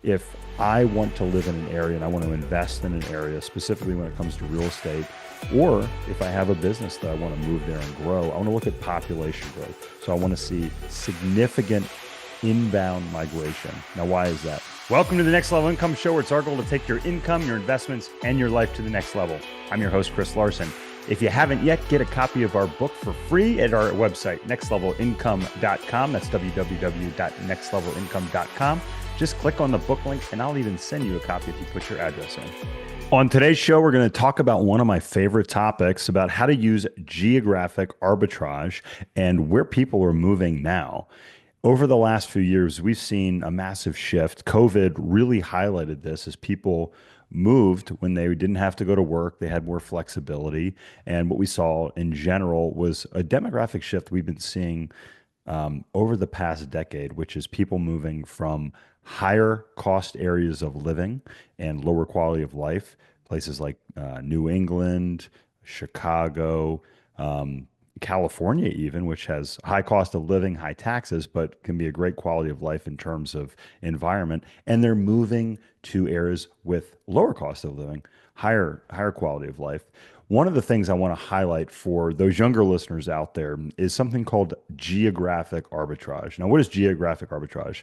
if I want to live in an area and I want to invest in an area, specifically when it comes to real estate, or if I have a business that I want to move there and grow, I want to look at population growth. So I want to see significant inbound migration. Now, why is that? Welcome to the Next Level Income Show, where it's our goal to take your income, your investments, and your life to the next level. I'm your host, Chris Larson. If you haven't yet, get a copy of our book for free at our website, nextlevelincome.com. That's www.nextlevelincome.com. Just click on the book link, and I'll even send you a copy if you put your address in. On today's show, we're going to talk about one of my favorite topics about how to use geographic arbitrage and where people are moving now. Over the last few years, we've seen a massive shift. COVID really highlighted this as people moved when they didn't have to go to work. They had more flexibility. And what we saw in general was a demographic shift we've been seeing over the past decade, which is people moving from higher cost areas of living and lower quality of life, places like New England, Chicago, California, even, which has high cost of living, high taxes, but can be a great quality of life in terms of environment. And they're moving to areas with lower cost of living, higher quality of life. One of the things I want to highlight for those younger listeners out there is something called geographic arbitrage. Now, what is geographic arbitrage?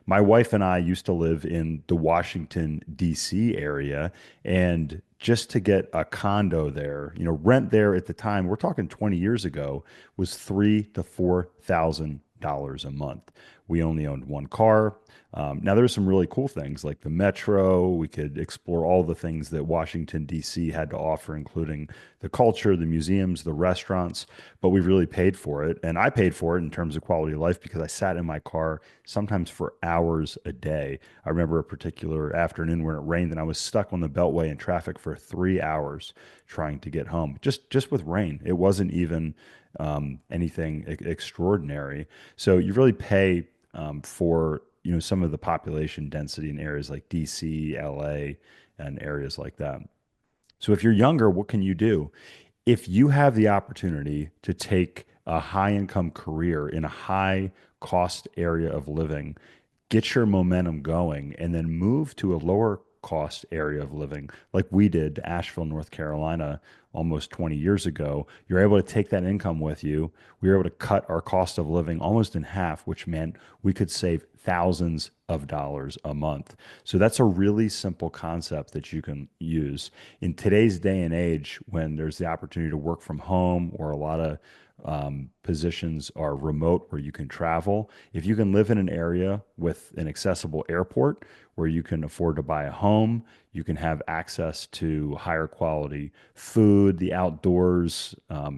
My wife and I used to live in the Washington, D.C. area, and just to get a condo there, rent there at the time, we're talking 20 years ago, was $3,000 to $4,000 a month. We only owned one car. Now, there's some really cool things like the metro. We could explore all the things that Washington, D.C. had to offer, including the culture, the museums, the restaurants. But we really paid for it. And I paid for it in terms of quality of life because I sat in my car sometimes for hours a day. I remember a particular afternoon when it rained and I was stuck on the Beltway in traffic for 3 hours trying to get home, just with rain. It wasn't even anything extraordinary. So you really pay for some of the population density in areas like DC, LA, and areas like that. So if you're younger, what can you do? If you have the opportunity to take a high income career in a high cost area of living, get your momentum going, and then move to a lower cost area of living, like we did to Asheville, North Carolina, almost 20 years ago, you're able to take that income with you. We were able to cut our cost of living almost in half, which meant we could save thousands of dollars a month. So that's a really simple concept that you can use. In today's day and age, when there's the opportunity to work from home or a lot of positions are remote where you can travel. If you can live in an area with an accessible airport where you can afford to buy a home, you can have access to higher quality food, the outdoors,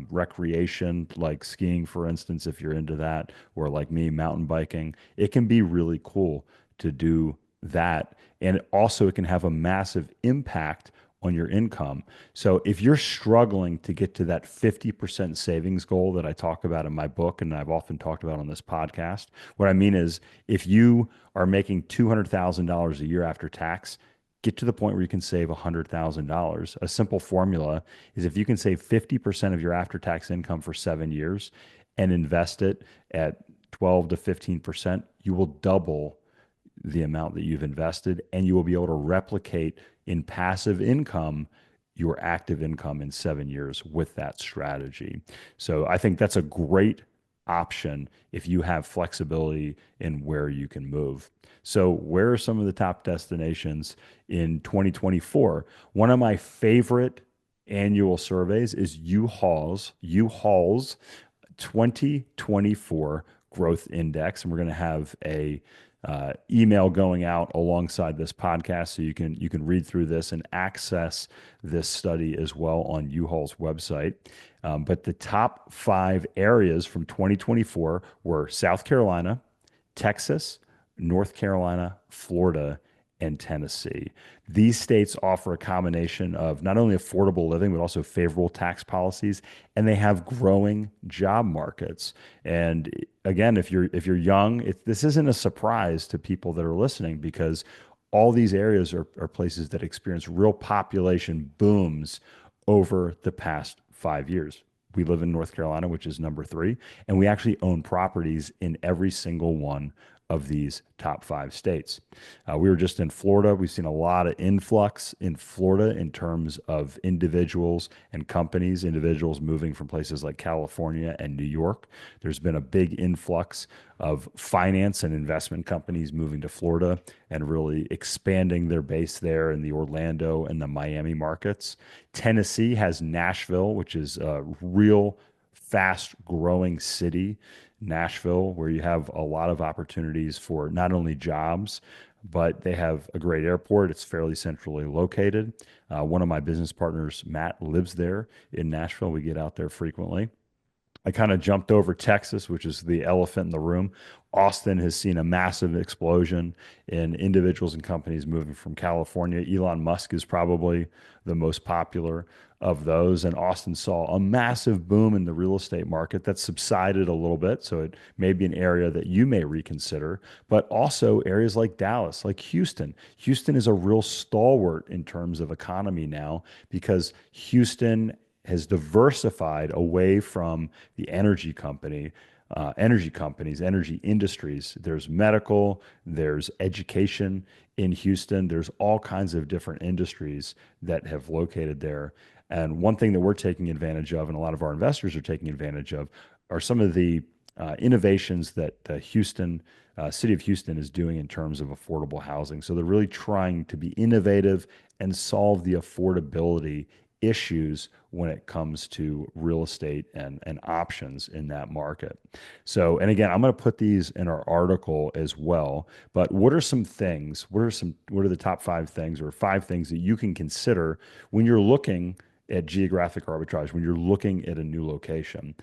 recreation, like skiing, for instance, if you're into that, or like me, mountain biking. It can be really cool to do that. And also, it can have a massive impact on your income. So if you're struggling to get to that 50% savings goal that I talk about in my book and I've often talked about on this podcast, what I mean is if you are making $200,000 a year after tax, get to the point where you can save $100,000. A simple formula is if you can save 50% of your after-tax income for 7 years and invest it at 12 to 15%, you will double the amount that you've invested, and you will be able to replicate in passive income your active income in 7 years with that strategy. So I think that's a great option if you have flexibility in where you can move. So where are some of the top destinations in 2024? One of my favorite annual surveys is U-Haul's 2024 Growth Index, and we're going to have a email going out alongside this podcast, so you can read through this and access this study as well on U-Haul's website. But the top 5 areas from 2024 were South Carolina, Texas, North Carolina, Florida, and Tennessee. These states offer a combination of not only affordable living, but also favorable tax policies, and they have growing job markets. And again, if you're young, this isn't a surprise to people that are listening because all these areas are places that experience real population booms over the past 5 years. We live in North Carolina, which is number 3, and we actually own properties in every single one of these top five states. We were just in Florida. We've seen a lot of influx in Florida in terms of individuals and companies, individuals moving from places like California and New York. There's been a big influx of finance and investment companies moving to Florida and really expanding their base there in the Orlando and the Miami markets. Tennessee has Nashville, which is a real fast growing city, Nashville, where you have a lot of opportunities for not only jobs, but they have a great airport. It's fairly centrally located. One of my business partners, Matt, lives there in Nashville. We get out there frequently. I kind of jumped over Texas, which is the elephant in the room. Austin has seen a massive explosion in individuals and companies moving from California. Elon Musk is probably the most popular of those. And Austin saw a massive boom in the real estate market that subsided a little bit. So it may be an area that you may reconsider, but also areas like Dallas, like Houston. Houston is a real stalwart in terms of economy now because Houston has diversified away from the energy companies, energy industries. There's medical, there's education in Houston. There's all kinds of different industries that have located there. And one thing that we're taking advantage of, and a lot of our investors are taking advantage of, are some of the innovations that the city of Houston is doing in terms of affordable housing. So they're really trying to be innovative and solve the affordability issues when it comes to real estate and options in that market. So, and again, I'm going to put these in our article as well. But what are some things? What are the top five things or five things that you can consider when you're looking at geographic arbitrage, when you're looking at a new location?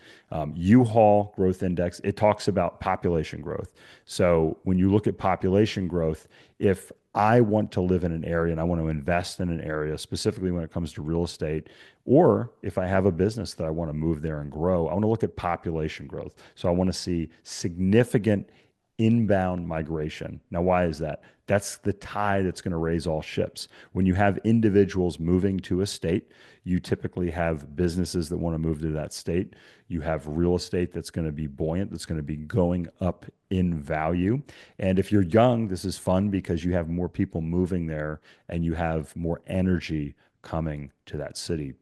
U-Haul Growth Index, it talks about population growth. So when you look at population growth, if I want to live in an area and I want to invest in an area, specifically when it comes to real estate, or if I have a business that I want to move there and grow, I want to look at population growth. So I want to see significant inbound migration. Now, why is that? That's the tide that's going to raise all ships. When you have individuals moving to a state, you typically have businesses that want to move to that state. You have real estate that's going to be buoyant, that's going to be going up in value. And if you're young, this is fun because you have more people moving there and you have more energy coming to that city.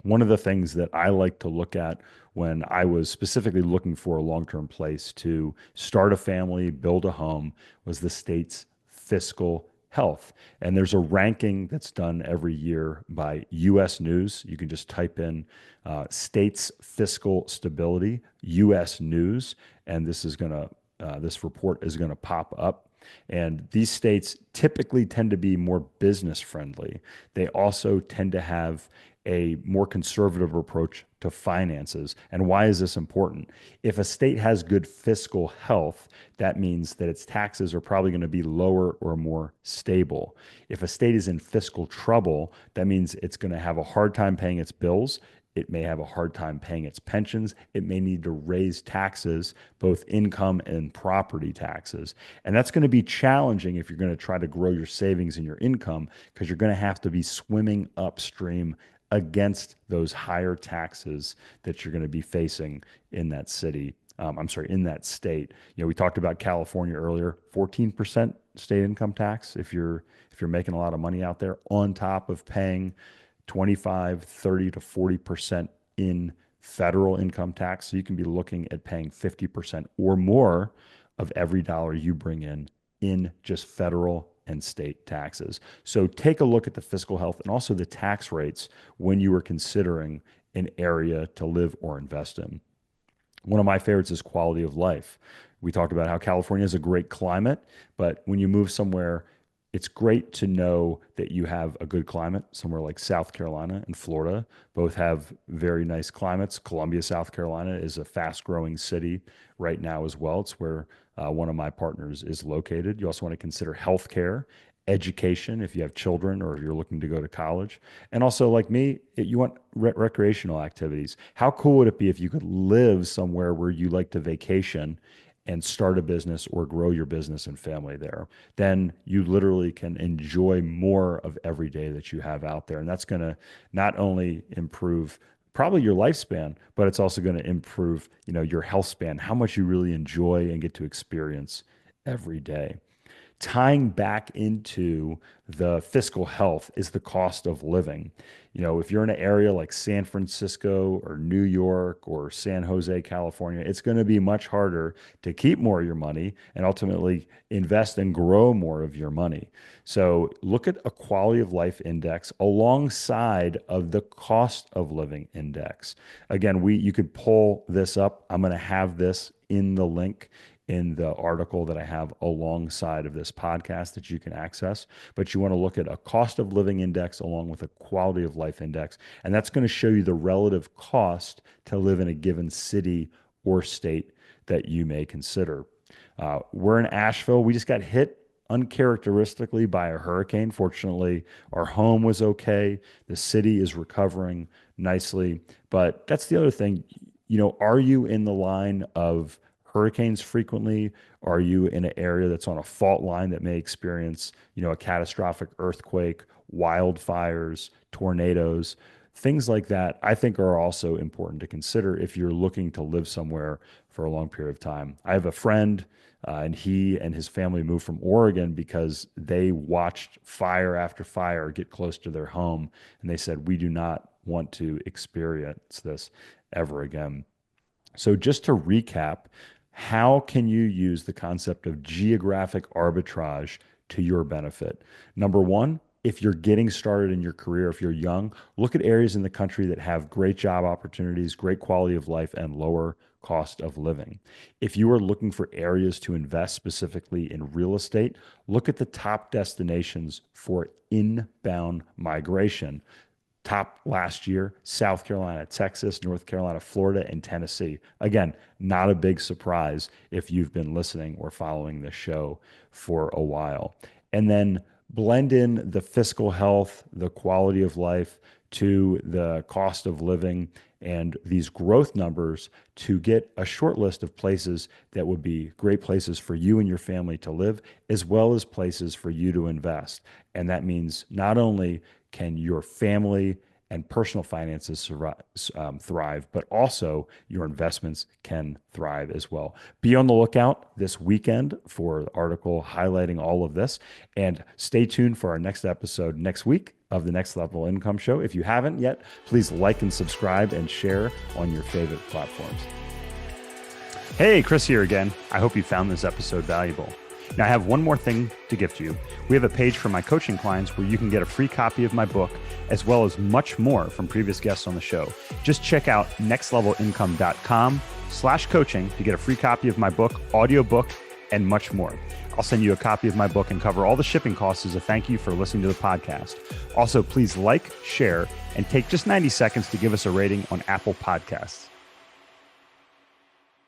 One of the things that I like to look at when I was specifically looking for a long term place to start a family, build a home, was the state's fiscal health. And there's a ranking that's done every year by US News. You can just type in states fiscal stability, US News, and this report is going to pop up. And these states typically tend to be more business friendly. They also tend to have a more conservative approach to finances. And why is this important? If a state has good fiscal health, that means that its taxes are probably going to be lower or more stable. If a state is in fiscal trouble, that means it's going to have a hard time paying its bills. It may have a hard time paying its pensions. It may need to raise taxes, both income and property taxes. And that's going to be challenging if you're going to try to grow your savings and your income because you're going to have to be swimming upstream against those higher taxes that you're going to be facing in that city. I'm sorry, in that state. We talked about California earlier, 14% state income tax if you're making a lot of money out there, on top of paying 25, 30 to 40% in federal income tax. So you can be looking at paying 50% or more of every dollar you bring in just federal and state taxes. So take a look at the fiscal health and also the tax rates when you are considering an area to live or invest in. One of my favorites is quality of life. We talked about how California is a great climate, but when you move somewhere, it's great to know that you have a good climate. Somewhere like South Carolina and Florida both have very nice climates. Columbia, South Carolina is a fast growing city right now as well. It's where one of my partners is located. You also want to consider healthcare, education if you have children or if you're looking to go to college. And also, like me, you want recreational activities. How cool would it be if you could live somewhere where you like to vacation and start a business or grow your business and family there? Then you literally can enjoy more of every day that you have out there. And that's going to not only improve probably your lifespan, but it's also going to improve, your health span, how much you really enjoy and get to experience every day. Tying back into the fiscal health is the cost of living. If you're in an area like San Francisco or New York or San Jose, California, it's going to be much harder to keep more of your money and ultimately invest and grow more of your money. So look at a quality of life index alongside of the cost of living index. Again, you could pull this up. I'm going to have this in the link in the article that I have alongside of this podcast that you can access. But you want to look at a cost of living index along with a quality of life index. And that's going to show you the relative cost to live in a given city or state that you may consider. We're in Asheville. We just got hit uncharacteristically by a hurricane. Fortunately, our home was okay. The city is recovering nicely. But that's the other thing. Are you in the line of hurricanes frequently? Are you in an area that's on a fault line that may experience, a catastrophic earthquake, wildfires, tornadoes, things like that? I think are also important to consider if you're looking to live somewhere for a long period of time. I have a friend, and he and his family moved from Oregon because they watched fire after fire get close to their home, and they said, we do not want to experience this ever again. So just to recap, how can you use the concept of geographic arbitrage to your benefit? Number one, if you're getting started in your career, if you're young, look at areas in the country that have great job opportunities, great quality of life, and lower cost of living. If you are looking for areas to invest specifically in real estate, look at the top destinations for inbound migration. Top last year, South Carolina, Texas, North Carolina, Florida, and Tennessee. Again, not a big surprise if you've been listening or following the show for a while. And then blend in the fiscal health, the quality of life to the cost of living and these growth numbers to get a short list of places that would be great places for you and your family to live, as well as places for you to invest. And that means not only can your family and personal finances thrive, but also your investments can thrive as well. Be on the lookout this weekend for the article highlighting all of this, and stay tuned for our next episode next week of the Next Level Income Show. If you haven't yet, please like and subscribe and share on your favorite platforms. Hey, Chris here again. I hope you found this episode valuable. Now, I have one more thing to gift you. We have a page for my coaching clients where you can get a free copy of my book, as well as much more from previous guests on the show. Just check out nextlevelincome.com/coaching to get a free copy of my book, audiobook, and much more. I'll send you a copy of my book and cover all the shipping costs as a thank you for listening to the podcast. Also, please like, share, and take just 90 seconds to give us a rating on Apple Podcasts.